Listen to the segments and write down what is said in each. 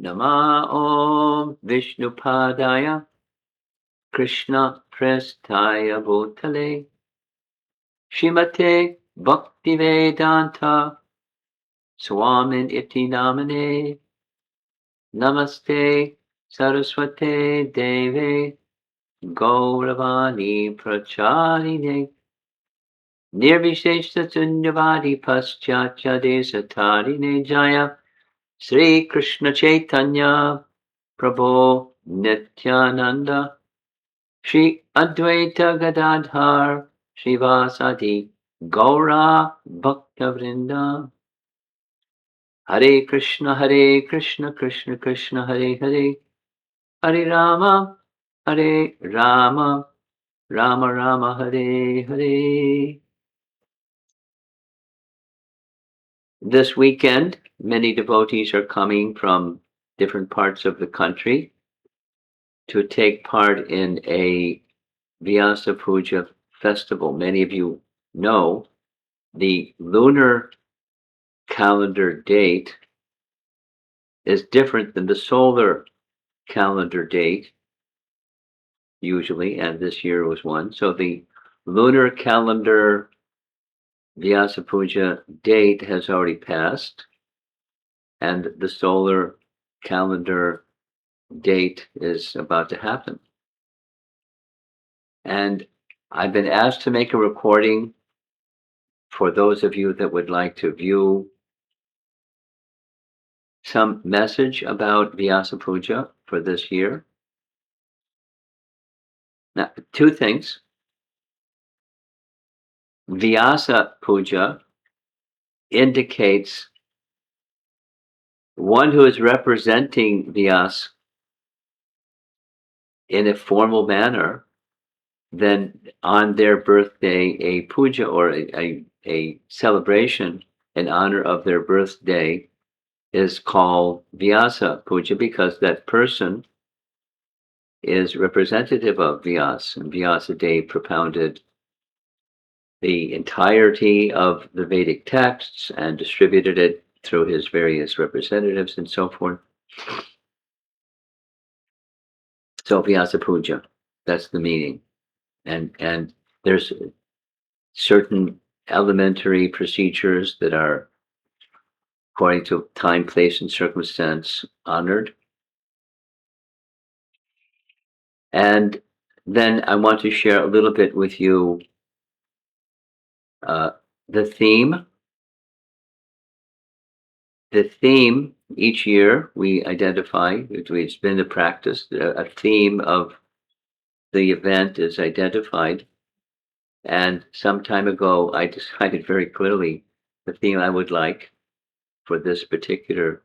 Nama Om Vishnupadaya Krishna Prestaya Bhutale Shrimate Bhaktivedanta Swamin Iti Namane Namaste Saraswate Deve Gauravani Pracharine Nirvishesha Sunyavadi Paschatya Desatarine Jaya Sri Krishna Chaitanya Prabhu Nityananda Shri Advaita Gadadhar Srivasadi Gaura Bhaktavrinda Hare Krishna Krishna Krishna Hare Hare Hare Hare Rama Rama Rama Hare Hare. This weekend, many devotees are coming from different parts of the country to take part in a Vyasa Puja festival. Many of you know the lunar calendar date is different than the solar calendar date, usually, and this year was one. So the lunar calendar Vyasa Puja date has already passed, and the solar calendar date is about to happen. And I've been asked to make a recording for those of you that would like to view some message about Vyasa Puja for this year. Now, two things. Vyasa Puja indicates one who is representing Vyas in a formal manner, then on their birthday, a puja or a celebration in honor of their birthday is called Vyasa Puja because that person is representative of Vyas. And Vyasadeva propounded the entirety of the Vedic texts and distributed it through his various representatives and so forth. So Vyasa Puja, that's the meaning. And there's certain elementary procedures that are, according to time, place, and circumstance, honored. And then I want to share a little bit with you uh, the theme. The theme each year we identify, it's been the practice, a theme of the event is identified. And some time ago, I decided very clearly the theme I would like for this particular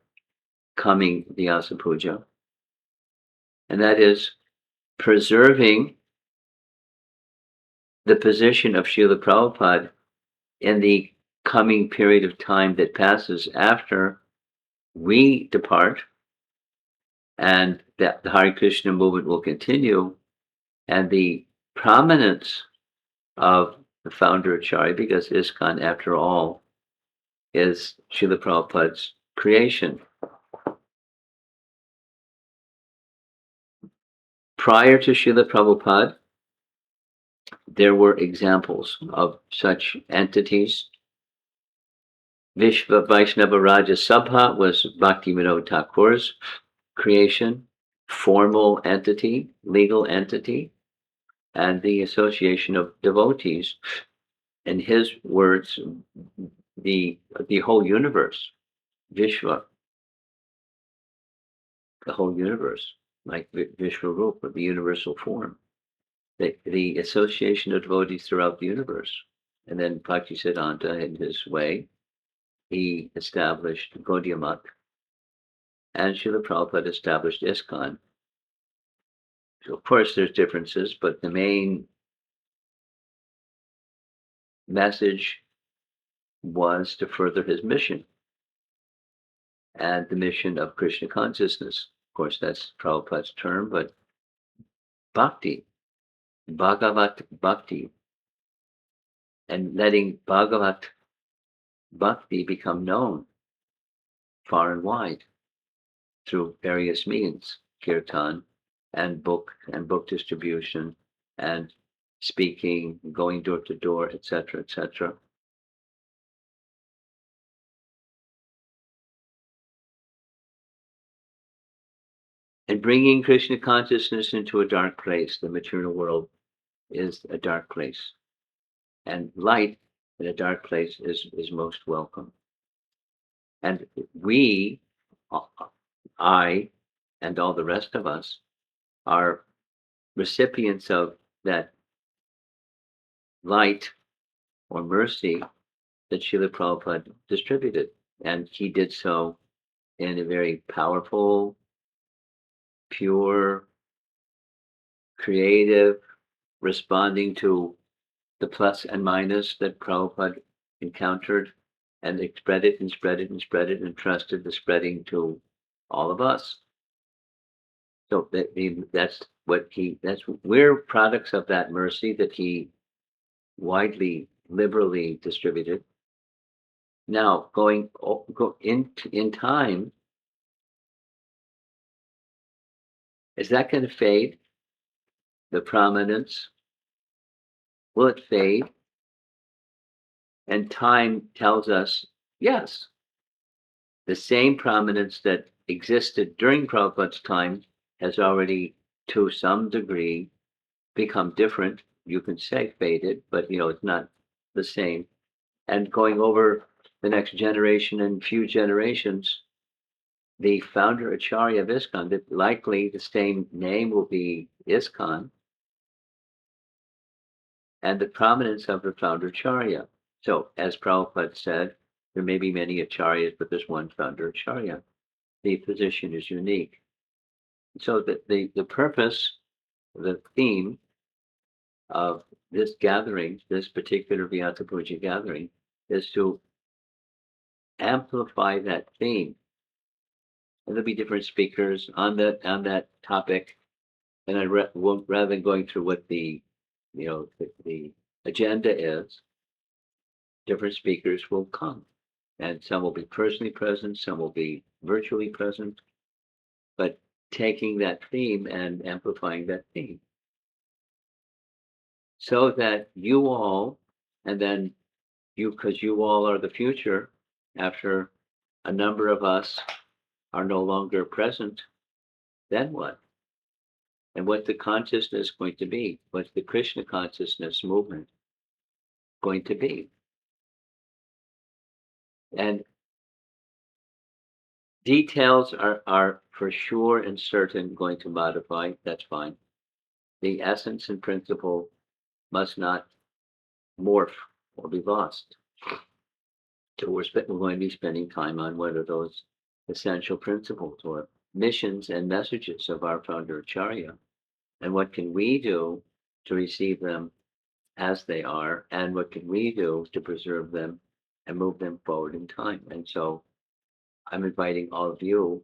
coming Vyasa Puja, and that is preserving the position of Srila Prabhupada in the coming period of time that passes after we depart, and that the Hare Krishna movement will continue, and the prominence of the founder Acharya, because ISKCON, after all, is Srila Prabhupada's creation. Prior to Srila Prabhupada, there were examples of such entities. Vishva Vaishnava Raja Sabha was Bhakti Vinod Thakur's creation, formal entity, legal entity, and the association of devotees. In his words, the whole universe, Vishva, the whole universe, like Vishwarupa, the universal form, the association of devotees throughout the universe. And then Bhaktisiddhanta, in his way, he established Gaudiya Math, and Srila Prabhupada established ISKCON. So of course, there's differences, but the main message was to further his mission and the mission of Krishna consciousness. Of course, that's Prabhupada's term, but bhakti, Bhagavat bhakti, and letting Bhagavat bhakti become known far and wide. through various means, kirtan and book distribution and speaking, going door to door, etc., etc. And bringing Krishna consciousness into a dark place. The material world is a dark place, and light in a dark place is most welcome. And we, uh, I, and all the rest of us, are recipients of that light or mercy that Srila Prabhupada distributed. And he did so in a very powerful, pure, creative, responding to the plus and minus that Prabhupada encountered, and they spread it and spread it and spread it and trusted the spreading to all of us. So that's we're products of that mercy that he widely, liberally distributed. Now, go in time, is that going to fade? The prominence, will it fade? And time tells us yes. The same prominence that existed during Prabhupada's time has already, to some degree, become different. You can say faded, but it's not the same. And going over the next generation and few generations, the founder Acharya of ISKCON, that likely the same name will be ISKCON, and the prominence of the founder Acharya. So, as Prabhupada said, there may be many Acharyas, but there's one founder Acharya. The position is unique. So the purpose, the theme of this gathering, this particular Vyasa Puja gathering, is to amplify that theme. And there'll be different speakers on that topic. And rather than going through what the agenda is, different speakers will come, and some will be personally present, some will be virtually present, but taking that theme and amplifying that theme, so that you all, and then because you all are the future, after a number of us are no longer present, then what? And what's the consciousness going to be? What's the Krishna consciousness movement going to be? And details are for sure and certain going to modify. That's fine. The essence and principle must not morph or be lost. So we're going to be spending time on what are those essential principles or missions and messages of our founder Acharya, and what can we do to receive them as they are, and what can we do to preserve them and move them forward in time. And so I'm inviting all of you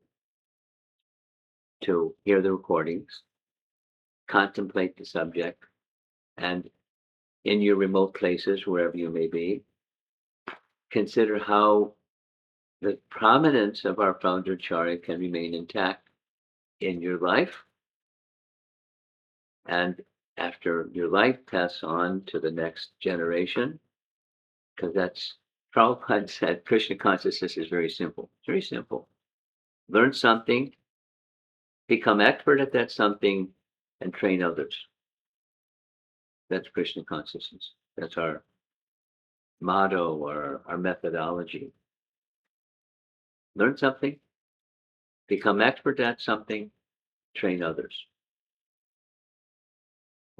to hear the recordings, contemplate the subject, and in your remote places, wherever you may be, consider how the prominence of our founder Acharya can remain intact in your life, and after your life, pass on to the next generation, because that's Prabhupada said Krishna consciousness is very simple. It's very simple. Learn something, become expert at that something, and train others. That's Krishna consciousness. That's our motto or our methodology. Learn something, become expert at something, train others.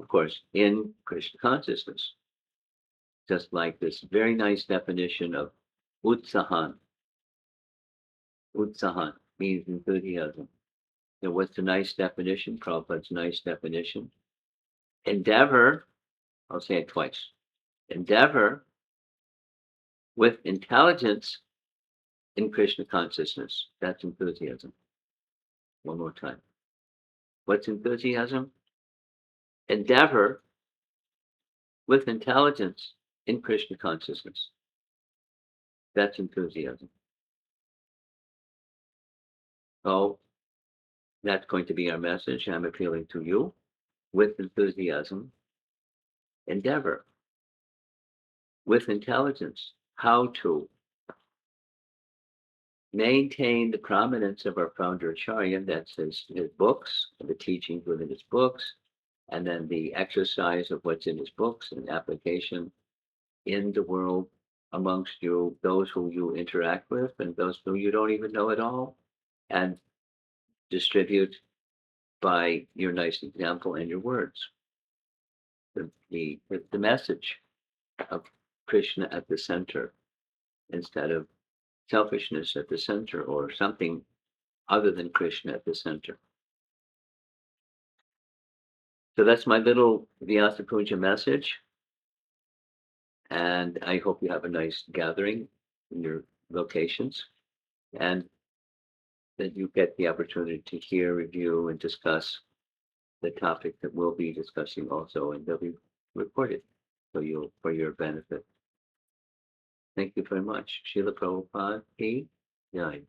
Of course, in Krishna consciousness, just like this very nice definition of utsahan. Utsahan means enthusiasm. And what's the nice definition? Prabhupada's nice definition. Endeavor, I'll say it twice. Endeavor with intelligence in Krishna consciousness. That's enthusiasm. One more time. What's enthusiasm? Endeavor with intelligence in Krishna consciousness. That's enthusiasm. So That's going to be our message. I'm appealing to you with enthusiasm, endeavor, with intelligence, how to maintain the prominence of our founder Acharya, that's his books, the teachings within his books, and then the exercise of what's in his books and application in the world amongst you, those who you interact with and those who you don't even know at all, and distribute by your nice example and your words. The message of Krishna at the center instead of selfishness at the center or something other than Krishna at the center. So that's my little Vyasa Puja message. And I hope you have a nice gathering in your locations and that you get the opportunity to hear, review, and discuss the topic that we'll be discussing also, and they'll be recorded for your benefit. Thank you very much. Srila Prabhupada, Jai.